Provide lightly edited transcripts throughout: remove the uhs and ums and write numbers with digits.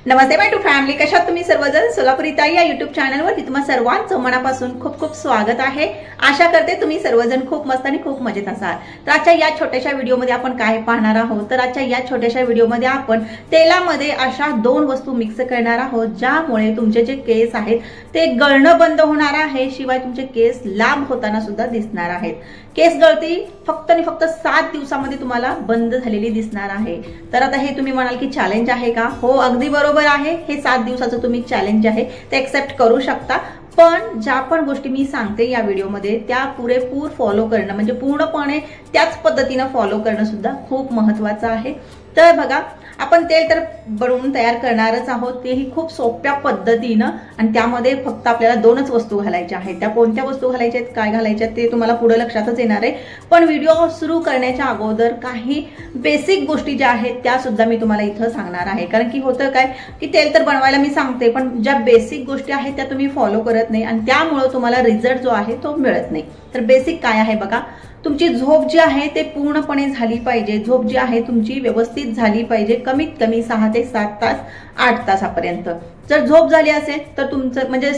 Namaste my to family, कशा आहात तुम्ही सर्वजण। सोलापुरी ताई या युट्यूब चॅनलवरती तुम्हा सर्वांचं मनापासून खूप खूप स्वागत आहे। आशा करते तुम्ही सर्वजण खूप मस्त आणि खूप मजेत असाल। तर आजच्या या छोट्याशा व्हिडिओमध्ये आपण काय पाहणार आहोत, तर आजच्या या छोट्याशा व्हिडिओमध्ये आपण तेलामध्ये अशा 2 वस्तू मिक्स करणार आहोत ज्यामुळे तुमचे जे केस आहेत ते गळणं बंद होणार आहे, शिवाय तुमचे केस लांब होताना सुद्धा दिसणार आहेत। केस गळती फक्त आणि फक्त 7 दिवसांमध्ये तुम्हाला बंद झालेली दिसणार आहे। तर आता हे तुम्ही म्हणाल की चॅलेंज आहे का? हो, अगदी बरोबर आहे। हे 7 दिवसाचं तुम्ही चॅलेंज आहे ते एक्सेप्ट करू शकता, पण ज्या पण गोष्टी मी सांगते या व्हिडिओमध्ये त्या पुरेपूर फॉलो करणं, म्हणजे पूर्णपणे त्याच पद्धतीने फॉलो करणं सुद्धा खूप महत्त्वाचं आहे। तर बघा, आपण तेल तर बनवून तयार करणारच आहोत, तेही खूप सोप्या पद्धतीने, आणि त्यामध्ये फक्त आपल्याला 2च वस्तू घालायच्या आहेत। त्या कोणत्या वस्तू घालायच्या आहेत, काय घालायच्या ते तुम्हाला पुढे लक्षातच येणार आहे। पण व्हिडिओ सुरू करण्याच्या अगोदर काही बेसिक गोष्टी ज्या आहेत त्या सुद्धा मी तुम्हाला इथं सांगणार आहे। कारण की होतं काय की तेल तर बनवायला मी सांगते, पण ज्या बेसिक गोष्टी आहेत त्या तुम्ही फॉलो करत नाही आणि त्यामुळे तुम्हाला रिझल्ट जो आहे तो मिळत नाही। तर बेसिक काय आहे बघा, तुमची झोप जी आहे ते पूर्णपणे झाली पाहिजे। झोप जी आहे तुमची व्यवस्थित झाली पाहिजे, कमीत कमी 6 ते 7 तास 8 तासापर्यंत। जर झोप झाली असेल तर तुमचं म्हणजे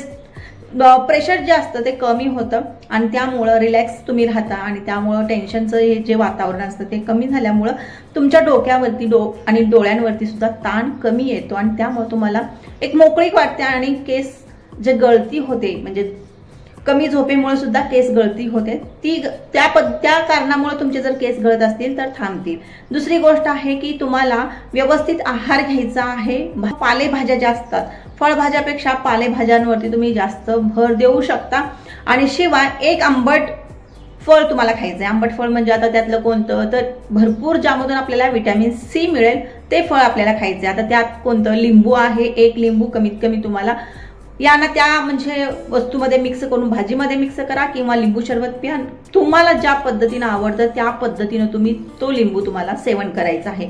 प्रेशर जे असतं ते कमी होतं आणि त्यामुळे रिलॅक्स तुम्ही राहता, आणि त्यामुळे टेन्शनचं हे जे वातावरण असतं ते कमी झाल्यामुळे तुमच्या डोक्यावरती आणि डोळ्यांवरती सुद्धा ताण कमी येतो, आणि त्यामुळे तुम्हाला एक मोकळीक वाटते आणि केस जे गळती होते, म्हणजे कमी झोपेमुळे सुद्धा केस गळती होते, त्या कारणामुळे तुमचे जर केस गळत असतील तर थांबतील। दुसरी गोष्ट आहे की तुम्हाला व्यवस्थित आहार घ्यायचा आहे। पालेभाज्या ज्या असतात, फळभाज्यापेक्षा पालेभाज्यांवरती तुम्ही जास्त भर देऊ शकता, आणि शिवाय एक आंबट फळ तुम्हाला खायचं आहे। आंबट फळ म्हणजे आता त्यातलं कोणतं, तर भरपूर ज्यामधून आपल्याला व्हिटॅमिन सी मिळेल ते फळ आपल्याला खायचं आहे। आता त्यात कोणतं, लिंबू आहे, एक लिंबू कमीत कमी तुम्हाला यांना त्या म्हणजे वस्तूमध्ये मिक्स करून भाजीमध्ये मिक्स करा किंवा लिंबू सरबत प्या। तुम्हाला ज्या पद्धतीने आवडतं त्या पद्धतीने तुम्ही तो लिंबू तुम्हाला सेवन करायचा आहे।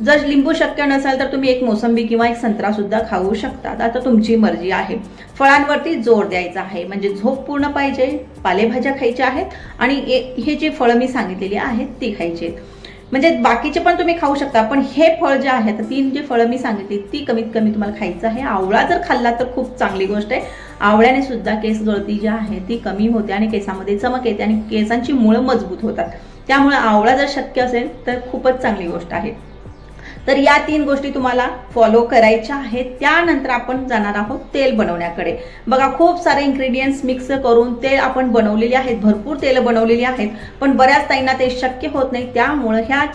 जर लिंबू शक्य नसेल तर तुम्ही एक मोसंबी किंवा एक संत्रा सुद्धा खाऊ शकता, आता तुमची मर्जी आहे। फळांवरती जोर द्यायचा आहे, म्हणजे झोप पूर्ण पाहिजे, पालेभाज्या खायच्या आहेत, आणि हे जे फळं मी सांगितलेली आहेत ती खायची आहेत। म्हणजे बाकीचे पण तुम्ही खाऊ शकता, पण हे फळ जे आहे, 3 जे फळं मी सांगितली ती कमीत कमी तुम्हाला खायचं आहे। आवळा जर खाल्ला तर खूप चांगली गोष्ट आहे। आवळ्याने सुद्धा केस गळती जी आहे ती कमी होते आणि केसामध्ये चमक येते आणि केसांची मुळं मजबूत होतात। त्यामुळे आवळा जर शक्य असेल तर खूपच चांगली गोष्ट आहे। तर या 3 गोष्टी तुम्हाला फॉलो करायच्या आहेत। त्यानंतर आपण जाणार आहोत तेल बनवण्याकडे। बघा, खूप सारे इन्ग्रेडियंट्स मिक्स करून तेल आपण बनवलेले आहेत, भरपूर तेल बनवलेली आहेत, पण बऱ्याच ताईंना ते शक्य होत नाही। त्यामुळे ह्या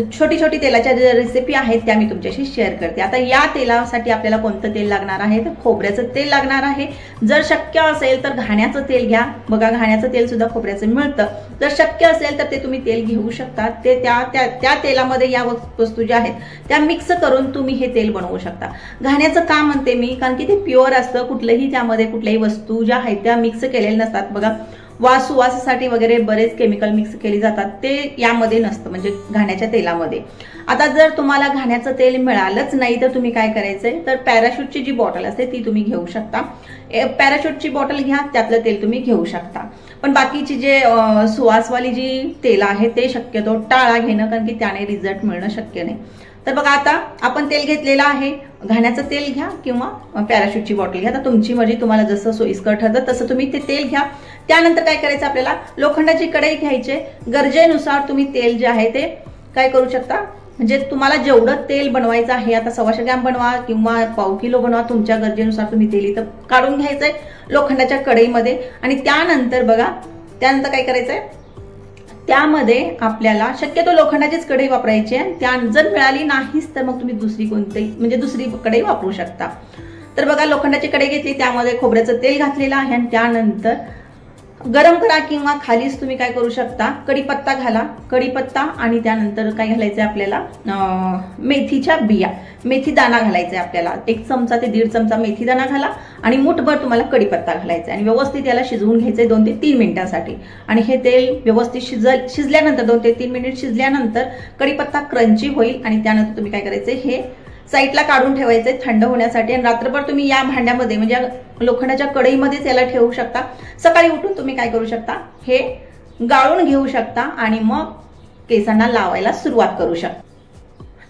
छोटी छोटी तेलाच्या ज्या रेसिपी आहेत त्या मी तुमच्याशी शेअर करते। आता या तेलासाठी आपल्याला कोणतं तेल लागणार आहे, तर खोबऱ्याचं तेल लागणार आहे। जर शक्य असेल तर घाण्याचं तेल घ्या। बघा, घाण्याचं तेल सुद्धा खोबऱ्याचं मिळतं। जर शक्य असेल तर ते तुम्ही तेल घेऊ शकता। ते त्या तेलामध्ये या वस्तू ज्या आहेत त्या मिक्स करून तुम्ही हे तेल बनवू शकता। घाण्याचं का म्हणते मी, कारण की ते प्युअर असतं, कुठलंही त्यामध्ये कुठल्याही वस्तू ज्या आहेत त्या मिक्स केलेल्या नसतात। बघा, सुवासासाठी वगैरे बरेच केमिकल मिक्स केले जातात, ते यामध्ये नसतं, म्हणजे घाण्याच्या तेलामध्ये। आता जर तुम्हाला घाण्याचं तेल मिळालंच नाही तर तुम्ही काय करायचंय, तर पॅराशूटची जी बॉटल असते ती तुम्ही घेऊ शकता। पॅराशूटची बॉटल घ्या, त्यातलं तेल तुम्ही घेऊ शकता। पण बाकीची जे सुवासवाली जी तेल आहे ते शक्यतो टाळा घेणं, कारण की त्याने रिझल्ट मिळणं शक्य नाही। तर बघा, आता आपण तेल घेतलेलं आहे, घाण्याचं तेल घ्या किंवा पॅराशूटची बॉटल घ्या, तर तुमची मर्जी, तुम्हाला जसं सोयीस्कर ठरतं तसं तुम्ही ते तेल घ्या। त्यानंतर काय करायचं, आपल्याला लोखंडाची कढई घ्यायची। गरजेनुसार तुम्ही तेल जे आहे ते काय करू शकता, म्हणजे तुम्हाला जेवढं तेल बनवायचं आहे, आता 125 ग्रॅम बनवा किंवा पाव किलो बनवा, तुमच्या गरजेनुसार तुम्ही तेल इथं काढून घ्यायचंय लोखंडाच्या कढईमध्ये। आणि त्यानंतर बघा, त्यानंतर काय करायचंय, त्यामध्ये आपल्याला शक्यतो लोखंडाचीच कढई वापरायची आहे। त्या जर मिळाली नाहीच तर मग तुम्ही दुसरी कोणतीही म्हणजे दुसरी कढई वापरू शकता। तर बघा, लोखंडाची कढई घेतली, त्यामध्ये खोबऱ्याचं तेल घातलेलं आहे, आणि त्यानंतर गरम करा किंवा खालीच तुम्ही काय करू शकता, कढीपत्ता घाला। कढीपत्ता आणि त्यानंतर काय घालायचंय आपल्याला, मेथीच्या बिया, मेथी दाणा घालायचा आहे आपल्याला। 1 चमचा ते 1.5 चमचा मेथी दाणा घाला, आणि मुठभर तुम्हाला कढीपत्ता घालायचा आहे, आणि व्यवस्थित याला शिजवून घ्यायचंय 2 ते 3 मिनिटांसाठी। आणि हे तेल व्यवस्थित शिजल्यानंतर 2 ते 3 मिनिट शिजल्यानंतर कढीपत्ता क्रंची होईल, आणि त्यानंतर तुम्ही काय करायचंय, हे साईडला काढून ठेवायचे थंड होण्यासाठी, आणि रात्रभर तुम्ही या भांड्यामध्ये म्हणजे लोखंडाच्या कढईमध्येच याला ठेवू शकता। सकाळी उठून तुम्ही काय करू शकता, हे गाळून घेऊ शकता आणि मग केसांना लावायला सुरुवात करू शकता।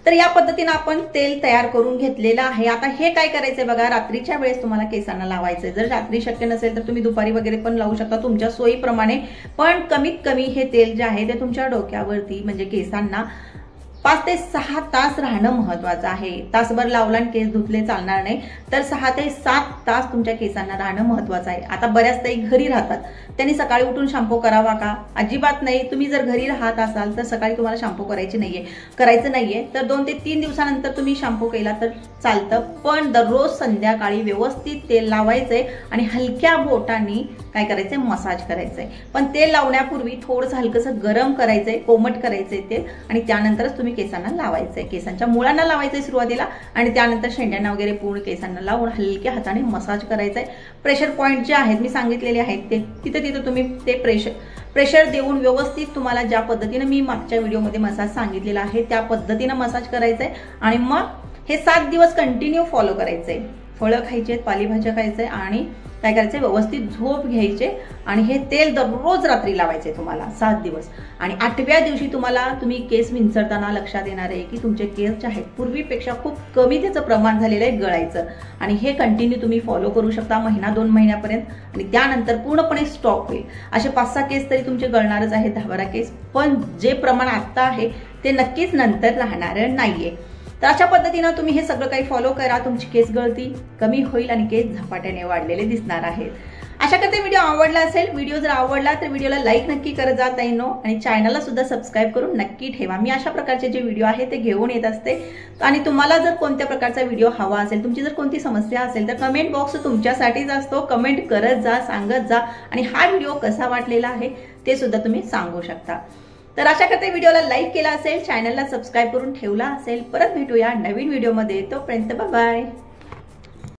तर या पद्धतीने आपण तेल तयार करून घेतलेलं आहे। आता हे काय करायचंय बघा, रात्रीच्या वेळेस तुम्हाला केसांना लावायचंय। जर रात्री शक्य नसेल तर तुम्ही दुपारी वगैरे पण लावू शकता तुमच्या सोयीप्रमाणे, पण कमीत कमी हे तेल जे आहे ते तुमच्या डोक्यावरती म्हणजे केसांना 5 ते 6 तास राहणं महत्त्वाचं आहे। तासभर लावला आणि केस धुतले चालणार नाही, तर 6 ते 7 तास तुमच्या केसांना राहणं महत्त्वाचं आहे। आता बऱ्याच ताई घरी राहतात, त्यांनी सकाळी उठून शॅम्पू करावा का? अजिबात नाही। तुम्ही जर घरी राहत असाल तर सकाळी तुम्हाला शॅम्पू करायचं नाहीये, तर 2 ते 3 दिवसानंतर तुम्ही शॅम्पू केला तर चालतं, पण दररोज संध्याकाळी व्यवस्थित तेल लावायचंय आणि हलक्या बोटांनी काय करायचंय, मसाज करायचंय। पण तेल लावण्यापूर्वी थोडंसं हलकंसं गरम करायचंय, कोमट करायचंय तेल, आणि त्यानंतरच तुम्ही केसांना लावायचंय। केसांच्या मुळांना लावायचंय सुरुवातीला, आणि त्यानंतर शेंड्यांना वगैरे पूर्ण केसांना लावून हलक्या हाताने मसाज करायचंय। प्रेशर पॉइंट जे आहेत मी सांगितलेले आहेत ते तिथे तुम्ही ते प्रेशर देऊन व्यवस्थित तुम्हाला ज्या पद्धतीने मी मागच्या व्हिडिओमध्ये मसाज सांगितलेला आहे त्या पद्धतीने मसाज करायचंय। आणि मग हे 7 दिवस कंटिन्यू फॉलो करायचंय। फळं खायचे, पालेभाज्या खायचे, आणि काय करायचंय, व्यवस्थित झोप घ्यायचे, आणि हे तेल दररोज रात्री लावायचे तुम्हाला 7 दिवस। आणि 8व्या दिवशी तुम्ही केस विंचरताना लक्षात येणार आहे की तुमचे केस जे आहेत पूर्वीपेक्षा खूप कमी त्याचं प्रमाण झालेलं आहे गळायचं, आणि हे कंटिन्यू तुम्ही फॉलो करू शकता 1-2 महिन्यापर्यंत, आणि त्यानंतर पूर्णपणे स्टॉप होईल। असे 5-6 केस तरी तुमचे गळणारच आहेत, 10-12 केस, पण जे प्रमाण आता आहे ते नक्कीच नंतर राहणार नाहीये। तर अशा पद्धतीने तुम्ही हे सगळं काही फॉलो करा, तुमची केस गळती कमी होईल आणि केस झपाट्याने वाढलेले दिसणार आहेत। अशा करता व्हिडिओ आवडला असेल, व्हिडिओ जर आवडला तर व्हिडिओला लाईक नक्की करत जा ताईंनो, आणि चॅनलला सुद्धा सबस्क्राईब करून नक्की ठेवा। मी अशा प्रकारचे जे व्हिडिओ आहे ते घेऊन येत असते, आणि तुम्हाला जर कोणत्या प्रकारचा व्हिडिओ हवा असेल, तुमची जर कोणती समस्या असेल तर कमेंट बॉक्स तुमच्यासाठीच असतो, कमेंट करत जा, सांगत जा, आणि हा व्हिडिओ कसा वाटलेला आहे ते सुद्धा तुम्ही सांगू शकता। तर अशा करता व्हिडिओला लाईक केला असेल, चॅनलला सबस्क्राईब करून ठेवला असेल। परत भेटूया नवीन व्हिडिओमध्ये, तोपर्यंत बाय बाय।